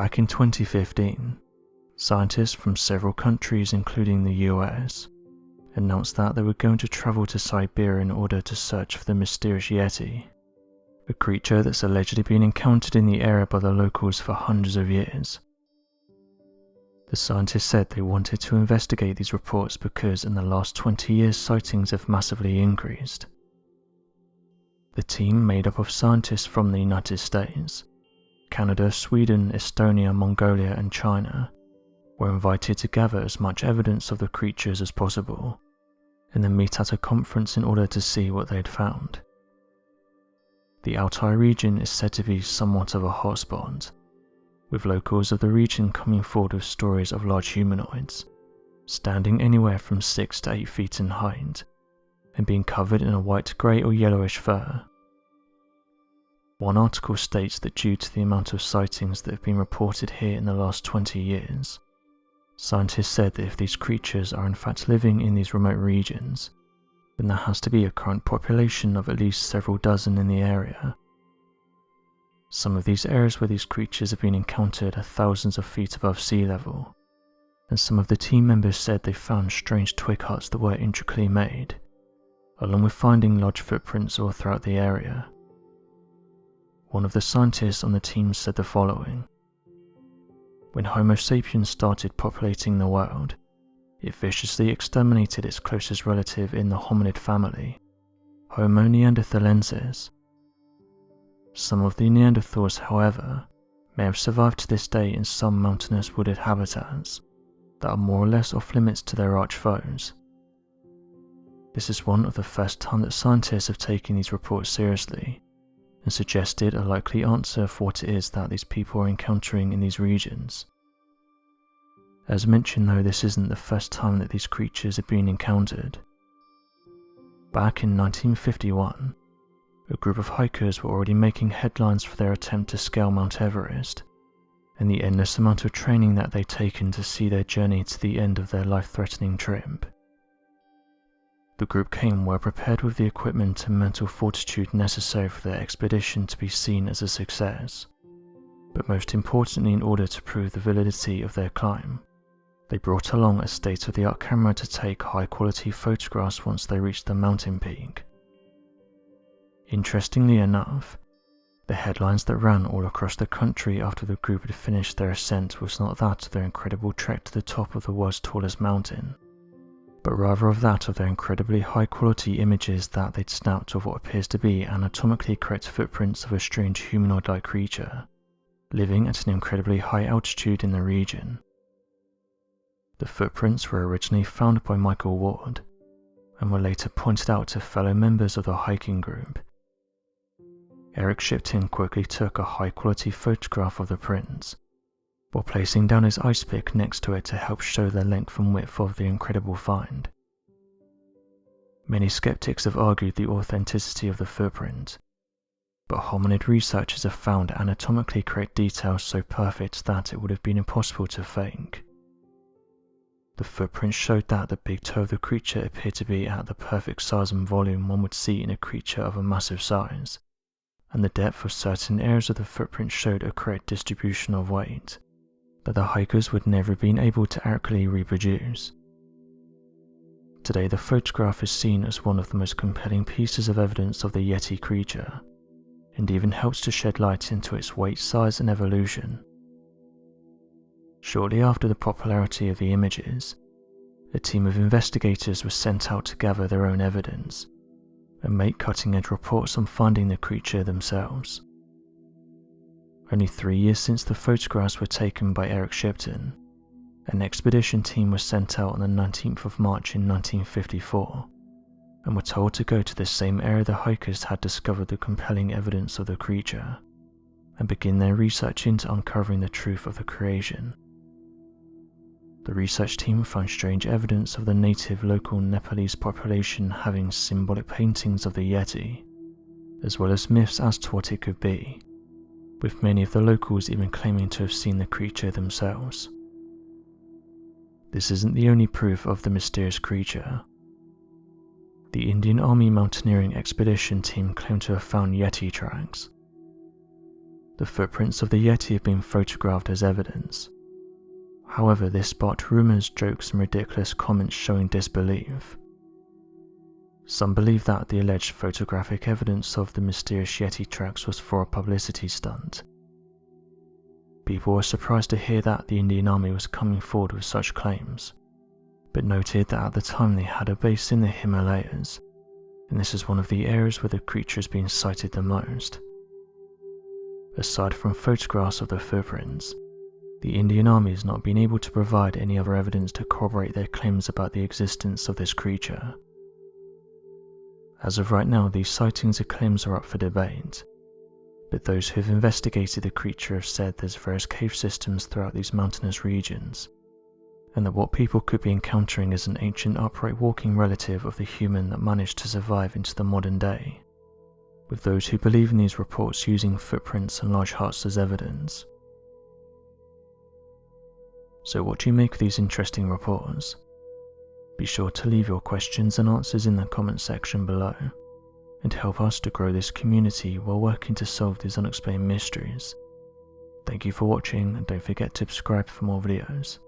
Back in 2015, scientists from several countries including the US announced that they were going to travel to Siberia in order to search for the mysterious Yeti, a creature that's allegedly been encountered in the area by the locals for hundreds of years. The scientists said they wanted to investigate these reports because in the last 20 years sightings have massively increased. The team, made up of scientists from the United States, Canada, Sweden, Estonia, Mongolia and China, were invited to gather as much evidence of the creatures as possible and then meet at a conference in order to see what they had found. The Altai region is said to be somewhat of a hotspot, with locals of the region coming forward with stories of large humanoids, standing anywhere from 6 to 8 feet in height, and being covered in a white, grey or yellowish fur. One article states that due to the amount of sightings that have been reported here in the last 20 years, scientists said that if these creatures are in fact living in these remote regions, then there has to be a current population of at least several dozen in the area. Some of these areas where these creatures have been encountered are thousands of feet above sea level, and some of the team members said they found strange twig huts that were intricately made, along with finding large footprints all throughout the area. One of the scientists on the team said the following: "When Homo sapiens started populating the world, it viciously exterminated its closest relative in the hominid family, Homo neanderthalensis. Some of the Neanderthals, however, may have survived to this day in some mountainous wooded habitats that are more or less off limits to their arch foes." This is one of the first time that scientists have taken these reports seriously and suggested a likely answer for what it is that these people are encountering in these regions. As mentioned though, this isn't the first time that these creatures have been encountered. Back in 1951, a group of hikers were already making headlines for their attempt to scale Mount Everest, and the endless amount of training that they'd taken to see their journey to the end of their life-threatening trip. The group came well prepared with the equipment and mental fortitude necessary for their expedition to be seen as a success, but most importantly, in order to prove the validity of their climb, they brought along a state-of-the-art camera to take high-quality photographs once they reached the mountain peak. Interestingly enough, the headlines that ran all across the country after the group had finished their ascent was not that of their incredible trek to the top of the world's tallest mountain, but rather of that of their incredibly high-quality images that they'd snapped of what appears to be anatomically correct footprints of a strange humanoid-like creature, living at an incredibly high altitude in the region. The footprints were originally found by Michael Ward, and were later pointed out to fellow members of the hiking group. Eric Shipton quickly took a high-quality photograph of the prints, while placing down his ice pick next to it to help show the length and width of the incredible find. Many skeptics have argued the authenticity of the footprint, but hominid researchers have found anatomically correct details so perfect that it would have been impossible to fake. The footprints showed that the big toe of the creature appeared to be at the perfect size and volume one would see in a creature of a massive size, and the depth of certain areas of the footprint showed a correct distribution of weight that the hikers would never have been able to accurately reproduce. Today the photograph is seen as one of the most compelling pieces of evidence of the Yeti creature, and even helps to shed light into its weight, size and evolution. Shortly after the popularity of the images, a team of investigators was sent out to gather their own evidence and make cutting-edge reports on finding the creature themselves. Only 3 years since the photographs were taken by Eric Shipton, an expedition team was sent out on the 19th of March in 1954, and were told to go to the same area the hikers had discovered the compelling evidence of the creature, and begin their research into uncovering the truth of the creation. The research team found strange evidence of the native local Nepalese population having symbolic paintings of the Yeti, as well as myths as to what it could be, with many of the locals even claiming to have seen the creature themselves. This isn't the only proof of the mysterious creature. The Indian Army Mountaineering Expedition team claimed to have found Yeti tracks. The footprints of the Yeti have been photographed as evidence. However, this sparked rumours, jokes and ridiculous comments showing disbelief. Some believe that the alleged photographic evidence of the mysterious Yeti tracks was for a publicity stunt. People were surprised to hear that the Indian Army was coming forward with such claims, but noted that at the time they had a base in the Himalayas, and this is one of the areas where the creature has been sighted the most. Aside from photographs of the footprints, the Indian Army has not been able to provide any other evidence to corroborate their claims about the existence of this creature. As of right now, these sightings and claims are up for debate, but those who have investigated the creature have said there's various cave systems throughout these mountainous regions, and that what people could be encountering is an ancient upright walking relative of the human that managed to survive into the modern day, with those who believe in these reports using footprints and large huts as evidence. So what do you make of these interesting reports? Be sure to leave your questions and answers in the comment section below, and help us to grow this community while working to solve these unexplained mysteries. Thank you for watching, and don't forget to subscribe for more videos.